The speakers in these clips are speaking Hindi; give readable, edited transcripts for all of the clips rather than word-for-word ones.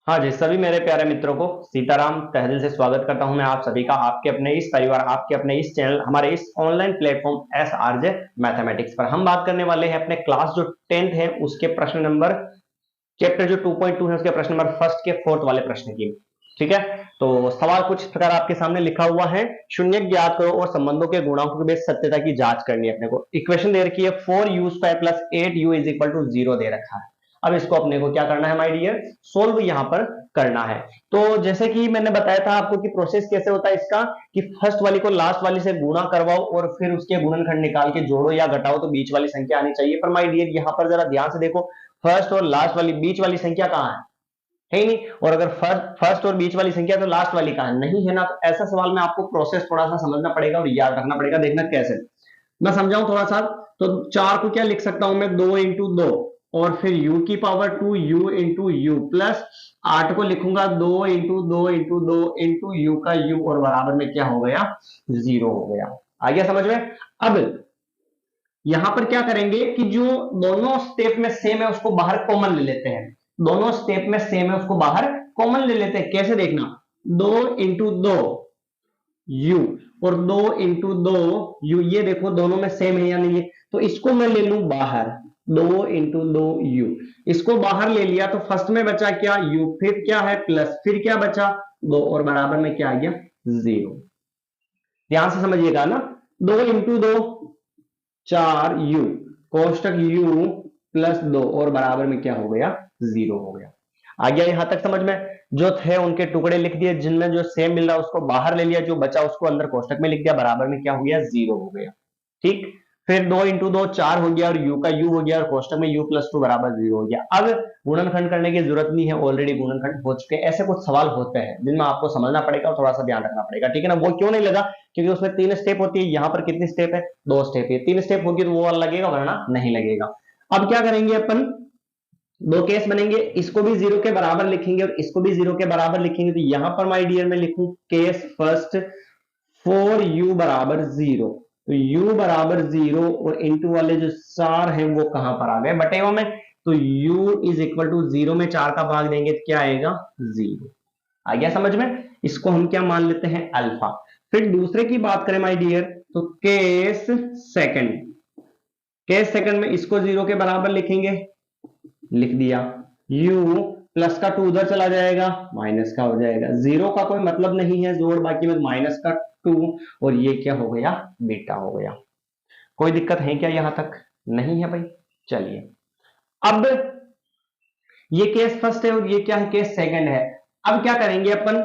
हाँ जी, सभी मेरे प्यारे मित्रों को सीताराम तहे दिल से स्वागत करता हूं मैं आप सभी का आपके अपने इस परिवार, आपके अपने इस चैनल, हमारे इस ऑनलाइन प्लेटफॉर्म SRJ मैथमेटिक्स पर। हम बात करने वाले हैं अपने क्लास जो 10th है उसके प्रश्न नंबर, चैप्टर जो 2.2 है उसके प्रश्न नंबर फर्स्ट के फोर्थ वाले प्रश्न की। ठीक है, तो सवाल कुछ इस प्रकार आपके सामने लिखा हुआ है। शून्य ज्ञात करो और संबंधों के गुणांकों के बीच सत्यता की जांच करनी है अपने को। इक्वेशन दे रखी है 4u² plus 8u is equal to 0 दे रखा है। अब इसको अपने को क्या करना है माय डियर, सोल्व यहां पर करना है। तो जैसे कि मैंने बताया था आपको कि प्रोसेस कैसे होता है इसका, कि फर्स्ट वाली को लास्ट वाली से गुणा करवाओ और फिर उसके गुणनखंड निकाल के जोड़ो या घटाओ तो बीच वाली संख्या आनी चाहिए। पर माय डियर यहां पर जरा ध्यान से देखो, फर्स्ट और लास्ट वाली बीच वाली संख्या कहां है ही नहीं। और अगर फर्स्ट और बीच वाली संख्या तो लास्ट वाली कहां है, नहीं है ना। तो ऐसा सवाल में आपको प्रोसेस थोड़ा सा समझना पड़ेगा और याद रखना पड़ेगा। देखना कैसे मैं समझाऊं थोड़ा सा। तो 4 को क्या लिख सकता हूं मैं, 2 इंटू 2 और फिर u की power 2 u into you plus 8 को लिखूंगा 2 इंटू 2 इंटू 2 इंटू यू का u और बराबर में क्या हो गया, 0 हो गया। आ गया समझ में। अब यहां पर क्या करेंगे कि जो दोनों स्टेप में सेम है उसको बाहर कॉमन ले लेते हैं। दोनों स्टेप में सेम है उसको बाहर कॉमन ले लेते हैं। कैसे देखना, 2 इंटू 2 यू और 2 इंटू 2 यू, ये देखो दोनों में सेम है या नहीं है। तो इसको मैं ले लूं बाहर, 2 इंटू 2 यू, इसको बाहर ले लिया तो फर्स्ट में बचा क्या, यू, फिर क्या है प्लस, फिर क्या बचा 2 और बराबर में क्या आ गया, 0। ध्यान से समझिएगा ना, 2 इंटू 2 4 यू, कोष्टक u प्लस 2 और बराबर में क्या हो गया, 0 हो गया। आ गया यहां तक समझ में। जो थे उनके टुकड़े लिख दिए, जिनमें जो सेम मिल रहा है उसको बाहर ले लिया, जो बचा उसको अंदर कोष्टक में लिख दिया, बराबर में क्या हो गया, 0 हो गया। ठीक, फिर 2 इंटू 2 4 हो गया और u का u हो गया और कोष्टक में u प्लस 2 बराबर 0 हो गया। अब गुणनखंड करने की जरूरत नहीं है, ऑलरेडी गुणनखंड हो चुके। ऐसे कुछ सवाल होते हैं जिनमें आपको समझना पड़ेगा और थोड़ा सा ध्यान रखना पड़ेगा। ठीक है ना। वो क्यों नहीं लगा, क्योंकि उसमें 3 स्टेप होती है। यहाँ पर कितनी स्टेप है, 2 स्टेप है। 3 स्टेप होगी तो वो वाला लगेगा वरना नहीं लगेगा। अब क्या करेंगे अपन, दो केस बनेंगे, इसको भी 0 के बराबर लिखेंगे और इसको भी 0 के बराबर लिखेंगे। तो यहां पर माय डियर में लिखूं केस फर्स्ट 4u बराबर 0। तो u बराबर 0 और इंटू वाले जो 4 है वो कहां पर आ गए, बटेवा में। तो u इज इक्वल टू 0 में 4 का भाग देंगे तो क्या आएगा, 0। आ गया समझ में। इसको हम क्या मान लेते हैं, अल्फा। फिर दूसरे की बात करें माय डियर, तो केस सेकंड, केस सेकंड में इसको 0 के बराबर लिखेंगे, लिख दिया। u प्लस का 2 उधर चला जाएगा, माइनस का हो जाएगा। 0 का कोई मतलब नहीं है जोड़, बाकी में माइनस का 2 और ये क्या हो गया, बीटा हो गया। कोई दिक्कत है क्या यहां तक, नहीं है भाई। चलिए, अब ये केस फर्स्ट है और ये क्या है, केस सेकंड है। अब क्या करेंगे अपन,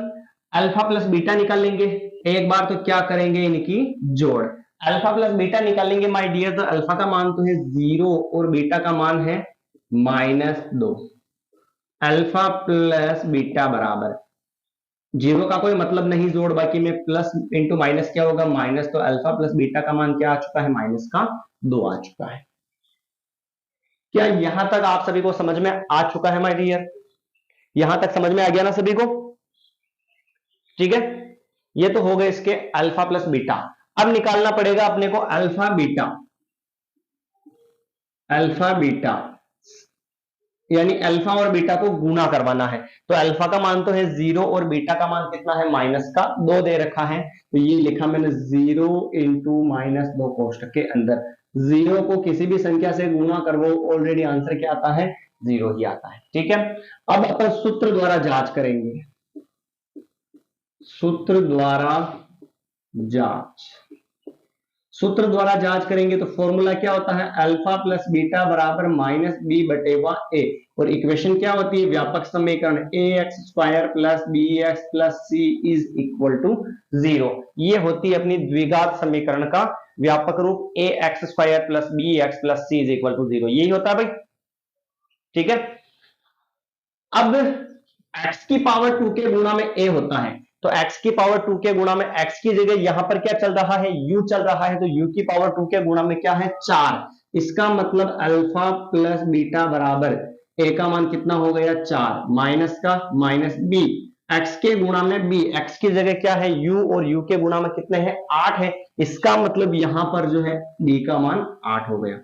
अल्फा प्लस बीटा निकाल लेंगे एक बार। तो क्या करेंगे, इनकी जोड़, अल्फा प्लस बीटा निकालेंगे माय डियर। तो अल्फा का मान तो है 0 और बीटा का मान है -2। अल्फा प्लस बीटा बराबर 0 का कोई मतलब नहीं जोड़, बाकी में प्लस इंटू माइनस क्या होगा, माइनस। तो अल्फा प्लस बीटा का मान क्या आ चुका है, -2 आ चुका है। क्या यहां तक आप सभी को समझ में आ चुका है माय डियर, यहां तक समझ में आ गया ना सभी को। ठीक है, ये तो हो गए इसके अल्फा प्लस बीटा। अब निकालना पड़ेगा अपने को अल्फा बीटा, अल्फा बीटा यानी अल्फा और बीटा को गुणा करवाना है। तो अल्फा का मान तो है 0 और बीटा का मान कितना है, -2 दे रखा है। तो ये लिखा मैंने 0 इंटू -2 कोष्टक के अंदर। 0 को किसी भी संख्या से गुणा कर वो ऑलरेडी आंसर क्या आता है, 0 ही आता है। ठीक है, अब अपन सूत्र द्वारा जांच करेंगे, सूत्र द्वारा जांच, सूत्र द्वारा जांच करेंगे तो फॉर्मूला क्या होता है, अल्फा प्लस बीटा बराबर -b बटेवा a। और इक्वेशन क्या होती है, व्यापक समीकरण ax² plus bx plus c is equal to 0। ये होती है अपनी द्विघात समीकरण का व्यापक रूप, ax² plus bx plus c is equal to 0। यही होता है भाई। ठीक है, अब x की पावर 2 के गुणा में a होता है। तो x की पावर 2 के गुणा में x की जगह यहां पर क्या चल रहा है, u चल रहा है। तो u की पावर 2 के गुणा में क्या है, 4। इसका मतलब अल्फा प्लस बीटा बराबर a का मान कितना हो गया, 4, माइनस का माइनस b, x के गुणा में b, x की जगह क्या है u और u के गुणा में कितने हैं, 8 है। इसका मतलब यहां पर जो है b का मान 8 हो गया।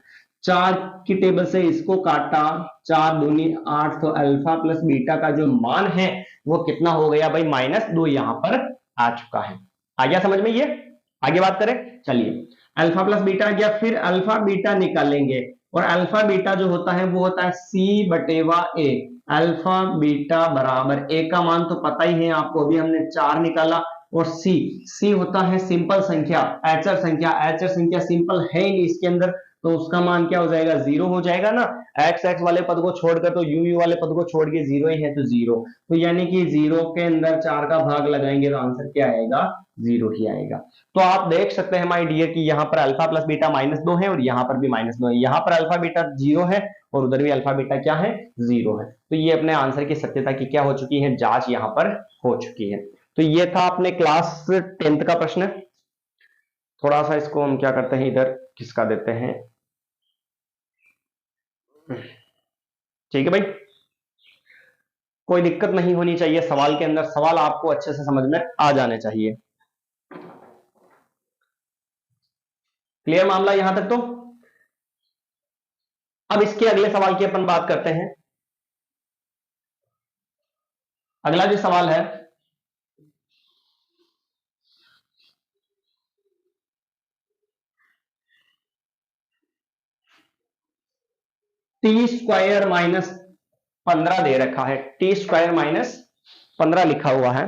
4 की टेबल से इसको काटा, 4 दूनी 8, तो अल्फा प्लस बीटा का जो मान है वो कितना हो गया भाई, -2 यहां पर आ चुका है। आ गया समझ में? ये आगे बात करें, चलिए अल्फा प्लस बीटा आ गया, फिर अल्फा बीटा निकालेंगे, और अल्फा बीटा जो होता है वो होता है C/A। अल्फा बीटा बराबर ए का मान तो पता ही है आपको, अभी हमने 4 निकाला, और सी होता है सिंपल संख्या, एचर संख्या, एचर संख्या सिंपल है ही नहीं इसके अंदर, तो उसका मान क्या हो जाएगा, 0 हो जाएगा ना। एक्स एक्स वाले पद को छोड़कर, तो यू यू वाले पद को छोड़ के 0 ही है, तो 0, तो यानी कि 0 के अंदर 4 का भाग लगाएंगे तो आंसर क्या आएगा, 0 ही आएगा। तो आप देख सकते हैं माय डियर कि यहाँ पर अल्फा प्लस बीटा -2 है, और यहाँ पर भी -2 है, यहाँ पर अल्फा बीटा 0 है, और उधर भी अल्फा बीटा क्या है, 0 है। तो ये अपने आंसर की सत्यता की क्या हो चुकी है, जांच यहाँ पर हो चुकी है। तो ये था अपने क्लास 10th का प्रश्न। थोड़ा सा इसको हम क्या करते हैं, इधर खिसका देते हैं, ठीक है भाई। कोई दिक्कत नहीं होनी चाहिए सवाल के अंदर, सवाल आपको अच्छे से समझ में आ जाने चाहिए। क्लियर मामला यहां तक? तो अब इसके अगले सवाल की अपन बात करते हैं। अगला जो सवाल है, टी स्क्वायर -15 दे रखा है, टी स्क्वायर -15 लिखा हुआ है।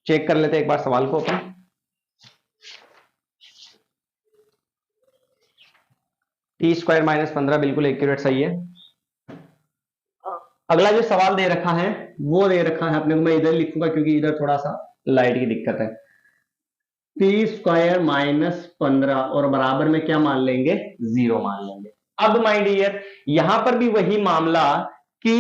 चेक कर लेते हैं एक बार सवाल को अपन। टी स्क्वायर -15 बिल्कुल एक्यूरेट सही है। अगला जो सवाल दे रखा है वो दे रखा है अपने को, मैं इधर लिखूंगा क्योंकि इधर थोड़ा सा लाइट की दिक्कत है। टी स्क्वायर -15 और बराबर में क्या मान लेंगे, 0 मान लेंगे। अब माय डियर यहां पर भी वही मामला कि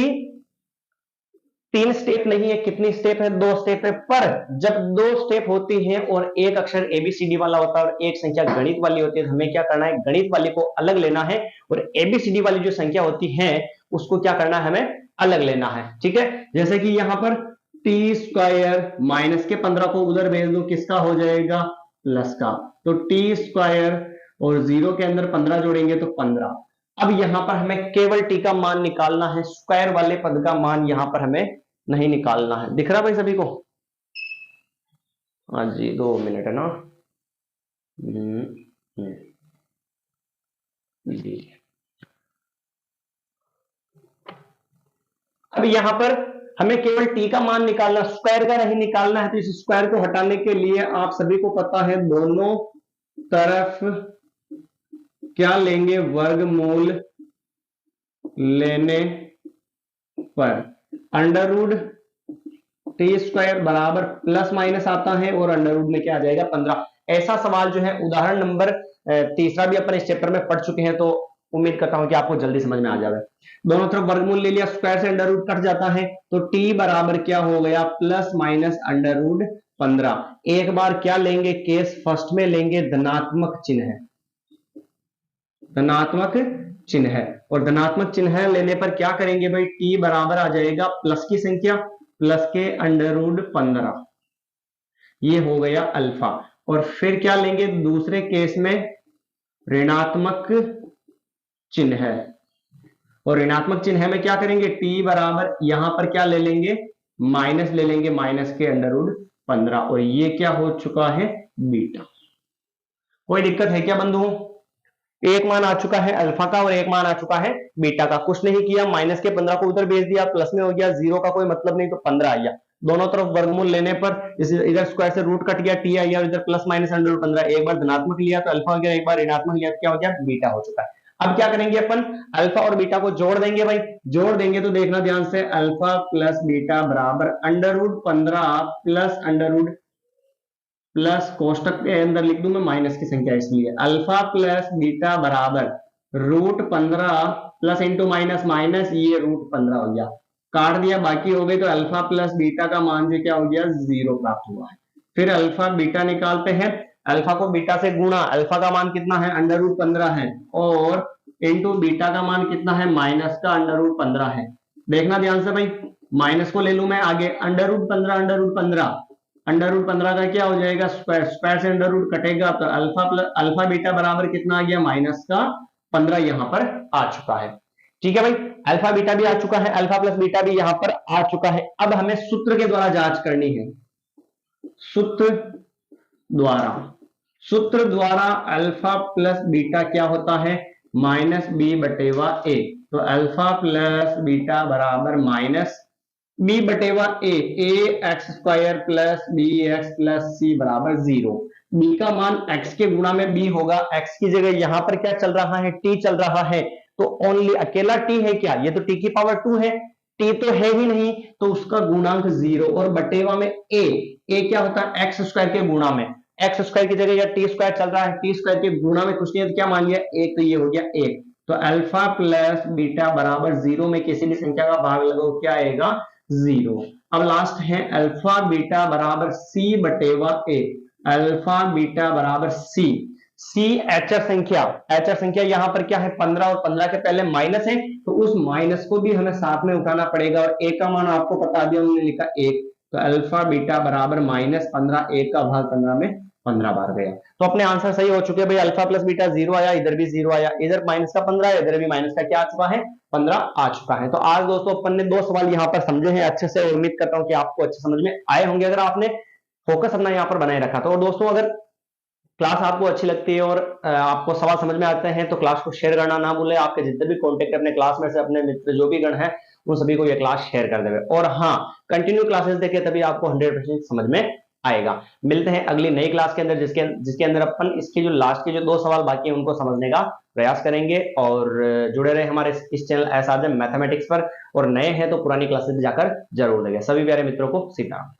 3 स्टेप नहीं है, कितनी स्टेप है, 2 स्टेप है, पर जब 2 स्टेप होती हैं और एक अक्षर ABCD वाला होता है और एक संख्या गणित वाली होती है, तो हमें क्या करना है, गणित वाली को अलग लेना है, और ABCD वाली जो संख्या होती है उसको क्या करना है, हमें अलग लेना है। ठीक है, जैसे कि यहां पर टी स्क्वायर माइनस के 15 को उधर भेज दो, किसका हो जाएगा, प्लस का, तो टी स्क्वायर और 0 के अंदर 15 जोड़ेंगे तो 15। अब यहां पर हमें केवल टी का मान निकालना है, स्क्वायर वाले पद का मान यहां पर हमें नहीं निकालना है। दिख रहा भाई सभी को? हाँ जी, 2 मिनट है ना। जी, अब यहां पर हमें केवल टी का मान निकालना, स्क्वायर का नहीं निकालना है। तो इस स्क्वायर को हटाने के लिए आप सभी को पता है, दोनों तरफ क्या लेंगे, वर्गमूल लेने पर अंडर रूट टी स्क्वायर बराबर प्लस माइनस आता है, और अंडर रूट में क्या आ जाएगा, 15। ऐसा सवाल जो है उदाहरण नंबर 3 भी अपन इस चैप्टर में पढ़ चुके हैं, तो उम्मीद करता हूं कि आपको जल्दी समझ में आ जाए। दोनों तरफ वर्गमूल ले लिया, स्क्वायर से अंडर रूट कट जाता है, तो टी बराबर क्या हो गया, प्लस माइनस अंडर रूट 15। एक बार क्या लेंगे, केस फर्स्ट में लेंगे धनात्मक चिन्ह, धनात्मक चिन्ह है, और धनात्मक चिन्ह लेने पर क्या करेंगे भाई, टी बराबर आ जाएगा प्लस की संख्या प्लस के अंडर रूट 15, ये हो गया अल्फा। और फिर क्या लेंगे दूसरे केस में, ऋणात्मक चिन्ह है, और ऋणात्मक चिन्ह में क्या करेंगे, टी बराबर यहां पर क्या ले लेंगे, माइनस ले लेंगे, माइनस के अंडर रूट 15, और ये क्या हो चुका है, बीटा। कोई दिक्कत है क्या बंधुओं? एक मान आ चुका है अल्फा का और एक मान आ चुका है बीटा का। कुछ नहीं किया, माइनस के 15 को उधर भेज दिया, प्लस में हो गया, 0 का कोई मतलब नहीं, तो 15 आ गया। दोनों तरफ वर्गमूल लेने पर इधर स्क्वायर से रूट कट गया, टी आ गया, इधर प्लस माइनस अंडर रूट 15। एक बार धनात्मक लिया तो अल्फा हो गया, एक बार ऋणात्मक लिया तो क्या हो गया, बीटा हो चुका है। अब क्या करेंगे अपन, अल्फा और बीटा को जोड़ देंगे भाई। जोड़ देंगे तो देखना ध्यान से, अल्फा प्लस बीटा बराबर under root 15 plus under root plus कोष्टक के अंदर लिख दूंगा माइनस की संख्या, इसलिए अल्फा प्लस बीटा बराबर root 15 plus into minus minus, ये रूट 15 हो गया, काट दिया, बाकी हो गई, तो अल्फा प्लस बीटा का मान जो क्या हो गया, 0 प्राप्त हुआ है। फिर अल्फा बीटा निकालते हैं, अल्फा को बीटा से गुणा, अल्फा का मान कितना है, अंडर रूट 15 है, और इंटू बीटा का मान कितना है, माइनस का अंडर रूट 15 है। देखना ध्यान से भाई, माइनस को ले लू मैं आगे, under root 15 under root 15 under root 15 का क्या हो जाएगा, स्क्वायर, स्क्वायर से अंडर रूट कटेगा तो अल्फा प्लस अल्फा बीटा बराबर कितना आ गया, माइनस का 15 यहां पर आ चुका है। ठीक है भाई, अल्फा बीटा भी आ चुका है, अल्फा प्लस बीटा भी यहां पर आ चुका है। अब हमें सूत्र के द्वारा जांच करनी है, सूत्र द्वारा, सूत्र द्वारा अल्फा प्लस बीटा क्या होता है, माइनस बी बटेवा ए। तो अल्फा प्लस बीटा बराबर माइनस बी बटेवा A, x square plus B x plus C बराबर 0। बी का मान एक्स के गुणा में बी होगा, एक्स की जगह यहां पर क्या चल रहा है, टी चल रहा है, तो ओनली अकेला टी है क्या, ये तो टी की पावर 2 है, टी तो है ही नहीं, तो उसका गुणांक 0 और बटेवा में ए क्या होता है, एक्स स्क्वायर के गुणा में, एक्स स्क्वायर की जगह या टी स्क्वायर चल रहा है, टी स्क्वायर के गुणा में कुछ नहीं है तो क्या मान लिया, एक, तो ये हो गया एक। तो अल्फा प्लस बीटा बराबर 0 में किसी भी संख्या का भाग लगाओ क्या आएगा, 0। अब लास्ट है अल्फा बीटा बराबर सी बटेवा ए, अल्फा बीटा बराबर सी, सी एचर संख्या, एचर संख्या यहां पर क्या है 15 और 15 के पहले माइनस है, तो उस माइनस को भी हमें साथ में उठाना पड़ेगा और ए का मान आपको बता दिया, हमने लिखा 1। तो अल्फा बीटा बराबर माइनस 15, 1 का भाग 15 में 15 बार गया। तो अपने आंसर सही हो चुके भाई, अल्फा प्लस बीटा 0 आया, इधर भी 0 आया, इधर माइनस का 15, इधर भी माइनस का क्या आ चुका है, 15 आ चुका है। तो आज दोस्तों अपन ने 2 सवाल यहाँ पर समझे हैं अच्छे से, उम्मीद करता हूं कि आपको अच्छे समझ में आए होंगे अगर आपने फोकस अपना यहाँ पर बनाए रखा। तो दोस्तों अगर क्लास आपको अच्छी लगती है और आपको सवाल समझ में आते हैं तो क्लास को शेयर करना ना भूलें, आपके जितने भी कॉन्टेक्ट अपने क्लासमेट से, अपने मित्र जो भी गण है, उन सभी को ये क्लास शेयर कर देवे। और हाँ, कंटिन्यू क्लासेस देखें तभी आपको 100% समझ में आएगा। मिलते हैं अगली नई क्लास के अंदर, जिसके अंदर अपन इसके जो लास्ट के जो 2 सवाल बाकी हैं उनको समझने का प्रयास करेंगे। और जुड़े रहे हमारे इस चैनल एसआरजे मैथमेटिक्स पर, और नए हैं तो पुरानी क्लासेस जाकर जरूर देखें। सभी प्यारे मित्रों को सीताराम।